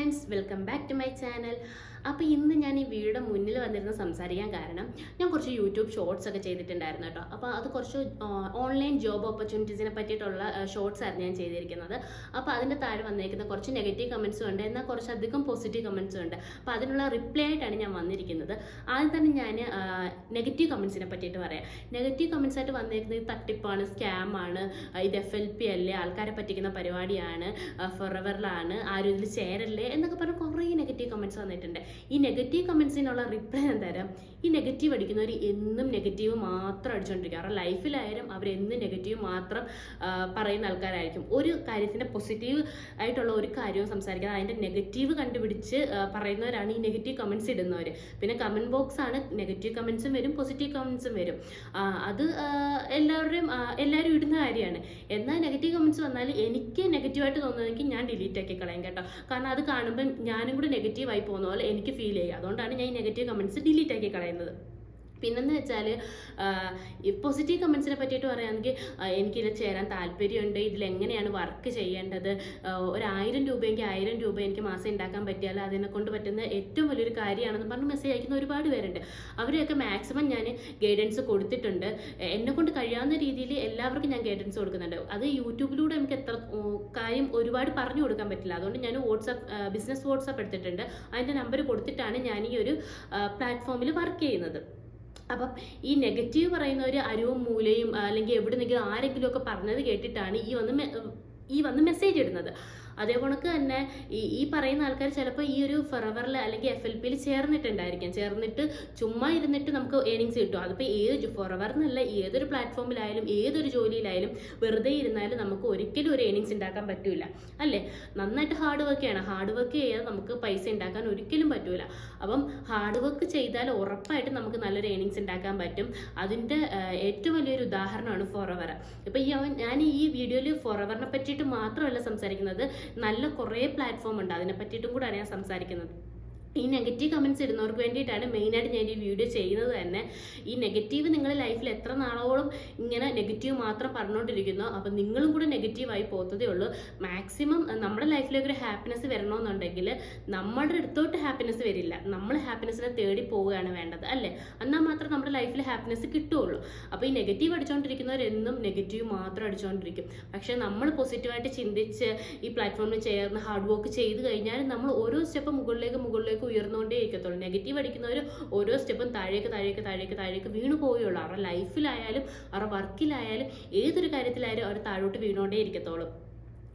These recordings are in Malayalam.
Friends, welcome back to my channel. അപ്പോൾ ഇന്ന് ഞാൻ ഈ വീഡിയോയുടെ മുന്നിൽ വന്നിരുന്ന് സംസാരിക്കാൻ കാരണം ഞാൻ കുറച്ച് യൂട്യൂബ് ഷോർട്സ് ഒക്കെ ചെയ്തിട്ടുണ്ടായിരുന്നു കേട്ടോ. അപ്പോൾ അത് കുറച്ച് ഓൺലൈൻ ജോബ് ഓപ്പർച്യൂണിറ്റീസിനെ പറ്റിയിട്ടുള്ള ഷോർട്സ് ആയിരുന്നു ഞാൻ ചെയ്തിരിക്കുന്നത്. അപ്പോൾ അതിൻ്റെ താഴെ വന്നിരിക്കുന്ന കുറച്ച് നെഗറ്റീവ് കമൻസും ഉണ്ട്, എന്നാൽ കുറച്ചധികം പോസിറ്റീവ് കമൻസും ഉണ്ട്. അപ്പോൾ അതിനുള്ള റിപ്ലൈ ആയിട്ടാണ് ഞാൻ വന്നിരിക്കുന്നത്. ആദ്യം തന്നെ ഞാൻ നെഗറ്റീവ് കമൻസിനെ പറ്റിയിട്ട് പറയാം. നെഗറ്റീവ് കമൻസ് ആയിട്ട് വന്നിരിക്കുന്നത് തട്ടിപ്പാണ്, സ്കാമാണ്, ഇത് FLP അല്ലേ, ആൾക്കാരെ പറ്റിക്കുന്ന പരിപാടിയാണ്, ഫോറെവറിലാണ്, ആരും ഇതിൽ ചേരല്ലേ എന്നൊക്കെ പറഞ്ഞ് കുറേ നെഗറ്റീവ് കമൻസ് വന്നിട്ടുണ്ട്. ഈ നെഗറ്റീവ് കമൻസിനുള്ള റിപ്ലൈ ഞാൻ തരാം. ഈ നെഗറ്റീവ് അടിക്കുന്നവർ എന്നും നെഗറ്റീവ് മാത്രം അടിച്ചുകൊണ്ടിരിക്കുക. അവരുടെ ലൈഫിലായാലും അവരെന്നും നെഗറ്റീവ് മാത്രം പറയുന്ന ആൾക്കാരായിരിക്കും. ഒരു കാര്യത്തിൻ്റെ പോസിറ്റീവ് ആയിട്ടുള്ള ഒരു കാര്യവും സംസാരിക്കാതെ അതിൻ്റെ നെഗറ്റീവ് കണ്ടുപിടിച്ച് പറയുന്നവരാണ് ഈ നെഗറ്റീവ് കമൻസ് ഇടുന്നവർ. പിന്നെ കമൻറ്റ് ബോക്സ് ആണ്, നെഗറ്റീവ് കമൻസും വരും, പോസിറ്റീവ് കമൻസും വരും. അത് എല്ലാവരും ഇടുന്ന കാര്യമാണ്. എന്നാൽ നെഗറ്റീവ് കമൻസ് വന്നാൽ എനിക്ക് നെഗറ്റീവായിട്ട് തോന്നുന്നതെങ്കിൽ ഞാൻ ഡിലീറ്റ് ആക്കി കളയാം കേട്ടോ. കാരണം അത് കാണുമ്പോൾ ഞാനും കൂടെ നെഗറ്റീവായി പോകുന്ന പോലെ എനിക്ക് ഫീൽ ചെയ്യുക. അതുകൊണ്ടാണ് ഞാൻ ഈ നെഗറ്റീവ് കമൻസ് ഡിലീറ്റ് ആക്കി കളയുന്നത്. പിന്നെന്ന് വെച്ചാൽ ഈ പോസിറ്റീവ് കമൻസിനെ പറ്റിയിട്ട് പറയുകയാണെങ്കിൽ എനിക്കിതിൽ ചേരാൻ താല്പര്യമുണ്ട്, ഇതിലെങ്ങനെയാണ് വർക്ക് ചെയ്യേണ്ടത്, 1000 രൂപയെങ്കിൽ 1000 രൂപ എനിക്ക് മാസം ഉണ്ടാക്കാൻ പറ്റിയാൽ അതിനെ കൊണ്ട് പറ്റുന്ന ഏറ്റവും വലിയൊരു കാര്യമാണെന്ന് പറഞ്ഞ് മെസ്സേജ് അയക്കുന്ന ഒരുപാട് പേരുണ്ട്. അവരെയൊക്കെ മാക്സിമം ഞാൻ ഗൈഡൻസ് കൊടുത്തിട്ടുണ്ട്. എന്നെ കൊണ്ട് കഴിയാവുന്ന രീതിയിൽ എല്ലാവർക്കും ഞാൻ ഗൈഡൻസ് കൊടുക്കുന്നുണ്ട്. അത് യൂട്യൂബിലൂടെ നമുക്ക് എത്ര കാര്യം ഒരുപാട് പറഞ്ഞു കൊടുക്കാൻ പറ്റില്ല. അതുകൊണ്ട് ഞാൻ ബിസിനസ് വാട്സാപ്പ് എടുത്തിട്ടുണ്ട്. അതിൻ്റെ നമ്പർ കൊടുത്തിട്ടാണ് ഞാൻ ഈ ഒരു പ്ലാറ്റ്ഫോമിൽ വർക്ക് ചെയ്യുന്നത്. അപ്പം ഈ നെഗറ്റീവ് പറയുന്നവർ അരുവും മൂലയും അല്ലെങ്കിൽ എവിടെന്നെങ്കിലും ആരെങ്കിലും ഒക്കെ പറഞ്ഞത് കേട്ടിട്ടാണ് ഈ വന്ന് മെസ്സേജ് ഇടുന്നത്. അതേപോലെ തന്നെ ഈ പറയുന്ന ആൾക്കാർ ചിലപ്പോൾ ഈ ഒരു ഫോറെവറിൽ അല്ലെങ്കിൽ FLPയിൽ ചേർന്നിട്ട് ചുമ്മാ ഇരുന്നിട്ട് നമുക്ക് ഏണിങ്സ് കിട്ടും. അതിപ്പോൾ ഏത് ഫോറെവറിന്നല്ല, ഏതൊരു പ്ലാറ്റ്ഫോമിലായാലും ഏതൊരു ജോലിയിലായാലും വെറുതെ ഇരുന്നാലും നമുക്ക് ഒരിക്കലും ഒരു ഏണിങ്സ് ഉണ്ടാക്കാൻ പറ്റൂല അല്ലേ. നന്നായിട്ട് ഹാർഡ് വർക്ക് ചെയ്യണം. ഹാർഡ് വർക്ക് ചെയ്യാതെ നമുക്ക് പൈസ ഉണ്ടാക്കാൻ ഒരിക്കലും പറ്റൂല. അപ്പം ഹാർഡ് വർക്ക് ചെയ്താൽ ഉറപ്പായിട്ട് നമുക്ക് നല്ലൊരു ഏണിങ്സ് ഉണ്ടാക്കാൻ പറ്റും. അതിൻ്റെ ഏറ്റവും വലിയൊരു ഉദാഹരണമാണ് ഫോറെവർ. ഇപ്പം ഞാൻ ഈ വീഡിയോയിൽ ഫോറെവറിനെ പറ്റിയിട്ട് മാത്രമല്ല സംസാരിക്കുന്നത്, നല്ല കുറേ പ്ലാറ്റ്ഫോം ഉണ്ട്, അതിനെ പറ്റിയിട്ടും കൂടെയാണ് ഞാൻ സംസാരിക്കുന്നത്. ഈ നെഗറ്റീവ് കമൻസ് ഇടുന്നവർക്ക് വേണ്ടിയിട്ടാണ് മെയിനായിട്ട് ഞാൻ ഈ വീഡിയോ ചെയ്യുന്നത് തന്നെ. ഈ നെഗറ്റീവ് നിങ്ങളുടെ ലൈഫിൽ എത്ര നാളോളം ഇങ്ങനെ നെഗറ്റീവ് മാത്രം പറഞ്ഞുകൊണ്ടിരിക്കുന്നു, അപ്പം നിങ്ങളും കൂടെ നെഗറ്റീവായി പോകത്തതേ ഉള്ളൂ. മാക്സിമം നമ്മുടെ ലൈഫിലേക്ക് ഒരു ഹാപ്പിനെസ് വരണമെന്നുണ്ടെങ്കിൽ നമ്മളുടെ അടുത്തോട്ട് ഹാപ്പിനെസ് വരില്ല, നമ്മൾ ഹാപ്പിനെസ്സിനെ തേടി പോവുകയാണ് വേണ്ടത് അല്ലേ. എന്നാൽ മാത്രം നമ്മുടെ ലൈഫിൽ ഹാപ്പിനെസ് കിട്ടുകയുള്ളൂ. അപ്പോൾ ഈ നെഗറ്റീവ് അടിച്ചുകൊണ്ടിരിക്കുന്നവരെന്നും നെഗറ്റീവ് മാത്രം അടിച്ചുകൊണ്ടിരിക്കും. പക്ഷേ നമ്മൾ പോസിറ്റീവായിട്ട് ചിന്തിച്ച് ഈ പ്ലാറ്റ്ഫോമിൽ ചേർന്ന് ഹാർഡ് വർക്ക് ചെയ്ത് കഴിഞ്ഞാൽ നമ്മൾ ഓരോ സ്റ്റെപ്പ് മുകളിലേക്ക് ഉയർന്നുകൊണ്ടേ ഇരിക്കത്തുള്ളൂ. നെഗറ്റീവ് അടിക്കുന്നവർ ഓരോ സ്റ്റെപ്പും താഴേക്ക് വീണു പോവുകയുള്ളൂ. അവരുടെ ലൈഫിലായാലും അവരുടെ വർക്കിലായാലും ഏതൊരു കാര്യത്തിലായാലും അവർ താഴോട്ട് വീണുകൊണ്ടേ ഇരിക്കത്തുള്ളൂ.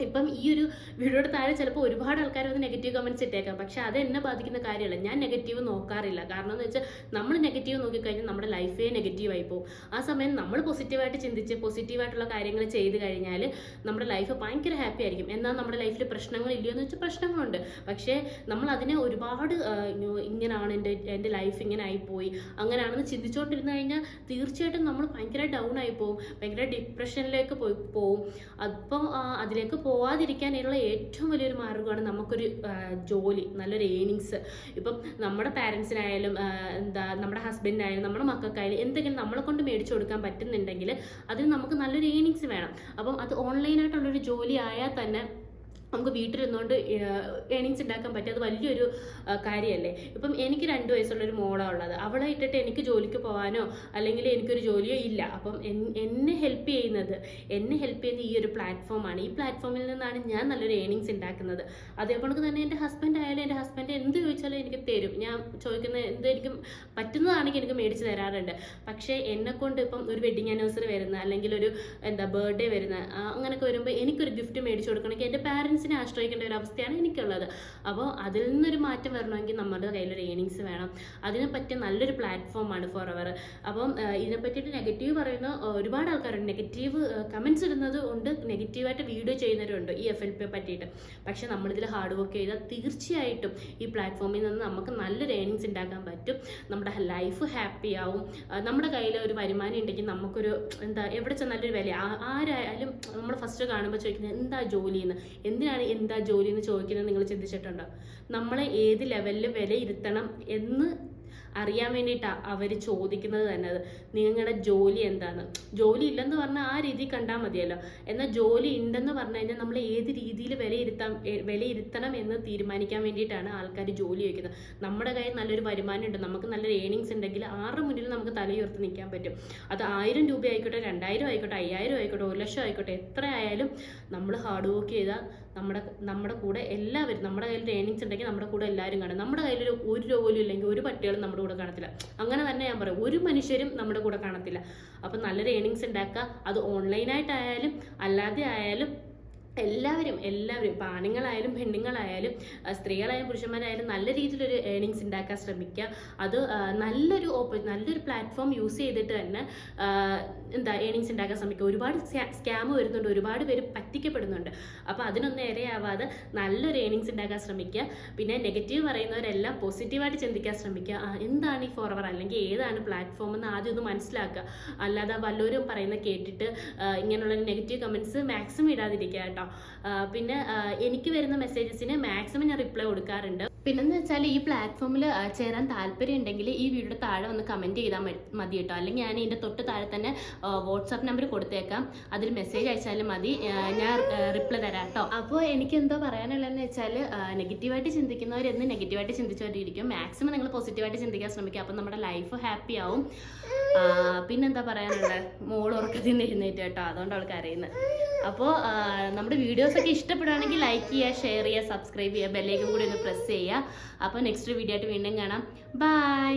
ഇപ്പം ഈ ഒരു വീഡിയോയുടെ താഴെ ചിലപ്പോൾ ഒരുപാട് ആൾക്കാർ വന്ന് നെഗറ്റീവ് കമൻറ്റ്സ് ഇട്ടേക്കാം. പക്ഷെ അത് എന്നെ ബാധിക്കുന്ന കാര്യമല്ല. ഞാൻ നെഗറ്റീവ് നോക്കാറില്ല. കാരണം എന്ന് വെച്ചാൽ നമ്മൾ നെഗറ്റീവ് നോക്കിക്കഴിഞ്ഞാൽ നമ്മുടെ ലൈഫേ നെഗറ്റീവായി പോകും. ആ സമയം നമ്മൾ പോസിറ്റീവായിട്ട് ചിന്തിച്ച് പോസിറ്റീവായിട്ടുള്ള കാര്യങ്ങൾ ചെയ്ത് കഴിഞ്ഞാൽ നമ്മുടെ ലൈഫ് ഭയങ്കര ഹാപ്പി ആയിരിക്കും. എന്നാൽ നമ്മുടെ ലൈഫിൽ പ്രശ്നങ്ങളില്ലയോ എന്ന് വെച്ചാൽ പ്രശ്നങ്ങളുണ്ട്. പക്ഷേ നമ്മൾ അതിനെ ഒരുപാട് ഇങ്ങനെയാണ് എൻ്റെ ലൈഫ് ഇങ്ങനെ ആയിപ്പോയി അങ്ങനെയാണെന്ന് ചിന്തിച്ചുകൊണ്ടിരുന്നു കഴിഞ്ഞാൽ തീർച്ചയായിട്ടും നമ്മൾ ഭയങ്കര ഡൗൺ ആയി പോകും, ഭയങ്കര ഡിപ്രഷനിലേക്ക് പോവും. അപ്പോൾ അതിലേക്ക് പോവാതിരിക്കാനുള്ള ഏറ്റവും വലിയൊരു മാർഗ്ഗമാണ് നമുക്കൊരു ജോലി, നല്ലൊരു ഏണിങ്സ്. ഇപ്പം നമ്മുടെ പാരൻസിനായാലും നമ്മുടെ ഹസ്ബൻഡിനായാലും നമ്മുടെ മക്കൾക്കായാലും എന്തെങ്കിലും നമ്മളെ കൊണ്ട് മേടിച്ചു കൊടുക്കാൻ പറ്റുന്നുണ്ടെങ്കിൽ അതിന് നമുക്ക് നല്ലൊരു ഏണിങ്സ് വേണം. അപ്പം അത് ഓൺലൈനായിട്ടുള്ളൊരു ജോലി ആയാൽ തന്നെ നമുക്ക് വീട്ടിലിരുന്നുകൊണ്ട് ഏണിങ്സ് ഉണ്ടാക്കാൻ പറ്റും. അത് വലിയൊരു കാര്യമല്ലേ. ഇപ്പം എനിക്ക് 2 വയസ്സുള്ളൊരു മോളാണ് ഉള്ളത്. അവളെ ഇട്ടിട്ട് എനിക്ക് ജോലിക്ക് പോകാനോ അല്ലെങ്കിൽ എനിക്കൊരു ജോലിയോ ഇല്ല. അപ്പം എന്നെ ഹെൽപ്പ് ചെയ്യുന്ന ഈ ഒരു പ്ലാറ്റ്ഫോമാണ്. ഈ പ്ലാറ്റ്ഫോമിൽ നിന്നാണ് ഞാൻ നല്ലൊരു ഏണിങ്സ് ഉണ്ടാക്കുന്നത്. അതേപോലെ തന്നെ എൻ്റെ ഹസ്ബൻഡ് എന്ത് ചോദിച്ചാലും എനിക്ക് തരും. ഞാൻ ചോദിക്കുന്ന എന്ത് എനിക്ക് പറ്റുന്നതാണെങ്കിൽ എനിക്ക് മേടിച്ച് തരാറുണ്ട്. പക്ഷേ എന്നെക്കൊണ്ട് ഇപ്പം ഒരു വെഡിങ് ആനിവേഴ്സറി വരുന്ന അല്ലെങ്കിൽ ഒരു ബർത്ത്ഡേ വരുന്ന അങ്ങനെയൊക്കെ വരുമ്പോൾ എനിക്കൊരു ഗിഫ്റ്റ് മേടിച്ച് കൊടുക്കണമെങ്കിൽ എൻ്റെ പാരൻസിനെ ആശ്രയിക്കേണ്ട ഒരു അവസ്ഥയാണ് എനിക്കുള്ളത്. അപ്പോൾ അതിൽ നിന്നൊരു മാറ്റം വരണമെങ്കിൽ നമ്മുടെ കയ്യിലൊരു ഏണിങ്സ് വേണം. അതിനെ പറ്റിയ നല്ലൊരു പ്ലാറ്റ്ഫോമാണ് ഫോറെവർ. അപ്പം ഇതിനെ പറ്റിയിട്ട് നെഗറ്റീവ് പറയുന്ന ഒരുപാട് ആൾക്കാരുണ്ട്. നെഗറ്റീവ് കമൻസ് ഇടുന്നത് ഉണ്ട്, നെഗറ്റീവായിട്ട് വീഡിയോ ചെയ്യുന്നവരുണ്ട് ഈ FLP പറ്റിയിട്ട്. പക്ഷെ നമ്മളിതിൽ ഹാർഡ് വർക്ക് ചെയ്താൽ തീർച്ചയായിട്ടും ഈ പ്ലാറ്റ്ഫോമിൽ നിന്ന് നമുക്ക് നല്ലൊരു ഏണിങ്സ് ഉണ്ടാക്കാൻ പറ്റും. നമ്മുടെ ലൈഫ് ഹാപ്പി ആവും. നമ്മുടെ കയ്യിൽ ഒരു വരുമാനം ഉണ്ടെങ്കിൽ നമുക്കൊരു എവിടെ ചെന്നാലൊരു വില. ആരായാലും നമ്മൾ ഫസ്റ്റ് കാണുമ്പോൾ ചോദിക്കുന്നത് എന്താ ജോലിയെന്ന്, എന്താ ജോലി എന്ന് ചോദിക്കുന്നത് നിങ്ങൾ ചിന്തിച്ചിട്ടുണ്ടോ? നമ്മളെ ഏത് ലെവലിൽ വിലയിരുത്തണം എന്ന് അറിയാൻ വേണ്ടിയിട്ടാണ് അവർ ചോദിക്കുന്നത് തന്നെ. അത് നിങ്ങളുടെ ജോലി എന്താണ്, ജോലി ഇല്ലെന്ന് പറഞ്ഞാൽ ആ രീതി കണ്ടാൽ മതിയല്ലോ. എന്നാൽ ജോലി ഉണ്ടെന്ന് പറഞ്ഞു കഴിഞ്ഞാൽ നമ്മൾ ഏത് രീതിയിൽ വിലയിരുത്തണം എന്ന് തീരുമാനിക്കാൻ വേണ്ടിയിട്ടാണ് ആൾക്കാർ ജോലി വയ്ക്കുന്നത്. നമ്മുടെ കയ്യിൽ നല്ലൊരു വരുമാനം ഉണ്ട്, നമുക്ക് നല്ലൊരു ഏണിങ്സ് ഉണ്ടെങ്കിൽ ആരുടെ മുന്നിൽ നമുക്ക് തലയുയർത്തി നിൽക്കാൻ പറ്റും. അത് 1000 രൂപ ആയിക്കോട്ടെ, 2000 ആയിക്കോട്ടെ, 5000 ആയിക്കോട്ടെ, 1 ലക്ഷം ആയിക്കോട്ടെ, എത്ര ആയാലും നമ്മൾ ഹാർഡ് വർക്ക് ചെയ്താൽ നമ്മുടെ കൂടെ എല്ലാവരും, നമ്മുടെ കയ്യിൽ ഏണിങ്സ് ഉണ്ടെങ്കിൽ നമ്മുടെ കൂടെ എല്ലാവരും കാണും. നമ്മുടെ കയ്യിൽ ഒരു രൂപ പോലും ഇല്ലെങ്കിൽ ഒരു പട്ടികളും നമ്മുടെ കൂടെ കാണത്തില്ല. അങ്ങനെ തന്നെ ഞാൻ പറയും, ഒരു മനുഷ്യരും നമ്മുടെ കൂടെ കാണത്തില്ല. അപ്പം നല്ലൊരു ഏണിങ്സ് ഉണ്ടാക്കുക. അത് ഓൺലൈനായിട്ടായാലും അല്ലാതെ ആയാലും എല്ലാവരും ഇപ്പം ആണുങ്ങളായാലും പെണ്ണുങ്ങളായാലും സ്ത്രീകളായാലും പുരുഷന്മാരായാലും നല്ല രീതിയിലൊരു ഏണിങ്സ് ഉണ്ടാക്കാൻ ശ്രമിക്കുക. അത് നല്ലൊരു പ്ലാറ്റ്ഫോം യൂസ് ചെയ്തിട്ട് തന്നെ ഏണിങ്സ് ഉണ്ടാക്കാൻ ശ്രമിക്കുക. ഒരുപാട് സ്കാം വരുന്നുണ്ട്, ഒരുപാട് പേര് പറ്റിക്കപ്പെടുന്നുണ്ട്. അപ്പോൾ അതിനൊന്നും ഇരയാവാതെ നല്ലൊരു ഏണിങ്സ് ഉണ്ടാക്കാൻ ശ്രമിക്കുക. പിന്നെ നെഗറ്റീവ് പറയുന്നവരെല്ലാം പോസിറ്റീവായിട്ട് ചിന്തിക്കാൻ ശ്രമിക്കുക. എന്താണ് ഈ ഫോർവർ അല്ലെങ്കിൽ ഏതാണ് പ്ലാറ്റ്ഫോം എന്ന് ആദ്യം ഒന്ന് മനസ്സിലാക്കുക. അല്ലാതെ വല്ലവരും പറയുന്ന കേട്ടിട്ട് ഇങ്ങനെയുള്ള നെഗറ്റീവ് കമൻറ്റ്സ് മാക്സിമം ഇടാതിരിക്കുക കേട്ടോ. പിന്നെ എനിക്ക് വരുന്ന മെസ്സേജസിന് മാക്സിമം ഞാൻ റിപ്ലൈ കൊടുക്കാറുണ്ട്. പിന്നെന്ന് വെച്ചാൽ ഈ പ്ലാറ്റ്ഫോമിൽ ചേരാൻ താല്പര്യം ഉണ്ടെങ്കിൽ ഈ വീഡിയോയുടെ താഴെ വന്ന് കമൻറ്റ് ചെയ്താൽ മതി കേട്ടോ. അല്ലെങ്കിൽ ഞാൻ ഇതിൻ്റെ തൊട്ട് താഴെ തന്നെ വാട്സാപ്പ് നമ്പർ കൊടുത്തേക്കാം, അതിൽ മെസ്സേജ് അയച്ചാലും മതി, ഞാൻ റിപ്ലൈ തരാം കേട്ടോ. അപ്പോൾ എനിക്ക് എന്തോ പറയാനുള്ളതെന്ന് വെച്ചാൽ നെഗറ്റീവായിട്ട് ചിന്തിക്കുന്നവരെന്ന് നെഗറ്റീവായിട്ട് ചിന്തിച്ചുകൊണ്ടിരിക്കും. മാക്സിമം നിങ്ങൾ പോസിറ്റീവായിട്ട് ചിന്തിക്കാൻ ശ്രമിക്കുക. അപ്പോൾ നമ്മുടെ ലൈഫ് ഹാപ്പി ആവും. പിന്നെന്താ പറയാനുള്ളത്, മോൾ ഉറക്കത്തിൽ നിന്ന് എഴുന്നേറ്റ് കേട്ടോ, അതുകൊണ്ട് അവൾക്ക് അറിയുന്നത്. അപ്പോൾ നമ്മുടെ വീഡിയോസൊക്കെ ഇഷ്ടപ്പെടുകയാണെങ്കിൽ ലൈക്ക് ചെയ്യുക, ഷെയർ ചെയ്യുക, സബ്സ്ക്രൈബ് ചെയ്യുക, ബെല്ലൈക്കൻ കൂടി ഒന്ന് പ്രസ് ചെയ്യുക. അപ്പോൾ നെക്സ്റ്റ് വീഡിയോ ആയിട്ട് വീണ്ടും കാണാം. ബൈ.